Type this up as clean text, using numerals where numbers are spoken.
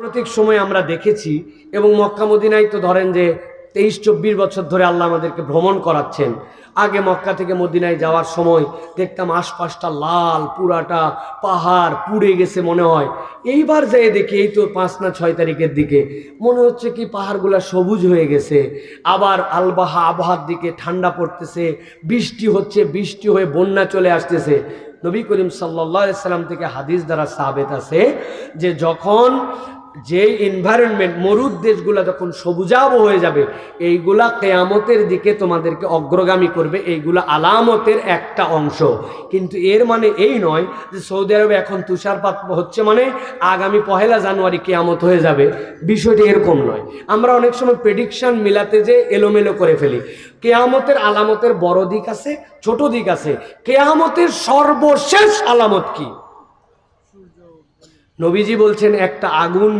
প্রত্যেক সময় আমরা দেখেছি এবং মক্কা মদিনায় তো ধরেন যে 23-24 বছর ধরে আল্লাহ আমাদেরকে ভ্রমণ করাচ্ছেন। আগে মক্কা থেকে মদিনায় যাওয়ার সময় দেখতাম আশপাশটা লাল, পুরাটা পাহাড় পুড়ে গেছে মনে হয়। এইবার যেয়ে দেখি এই তো 5 না 6 তারিখের দিকে মনে হচ্ছে কি পাহাড়গুলা সবুজ হয়ে গেছে। আবার আবহাওয়ার দিকে ঠান্ডা পড়তেছে, বৃষ্টি হচ্ছে, বৃষ্টি হয়ে বন্যা চলে আসতেছে। নবী করিম সাল্লাল্লাহু আলাইহি সাল্লাম থেকে হাদিস দ্বারা সাবিত আছে যে যখন যে এনভায়রনমেন্ট মরুদ দেশগুলা যখন সবুজাব হয়ে যাবে, এইগুলা কিয়ামতের দিকে তোমাদেরকে অগ্রগামী করবে, এইগুলা আলামতের একটা অংশ। কিন্তু এর মানে এই নয় যে সৌদি আরবে এখন তুষারপাত হচ্ছে মানে আগামী 1 জানুয়ারি কিয়ামত হয়ে যাবে, বিষয়টি এরকম নয়। আমরা অনেক সময় প্রেডিকশন মিলাতে যে এলোমেলো করে ফেলি। কিয়ামতের আলামতের বড় দিক আছে, ছোট দিক আছে। কিয়ামতের সর্বশেষ আলামত কি? নবীজি বলছেন একটা আগুন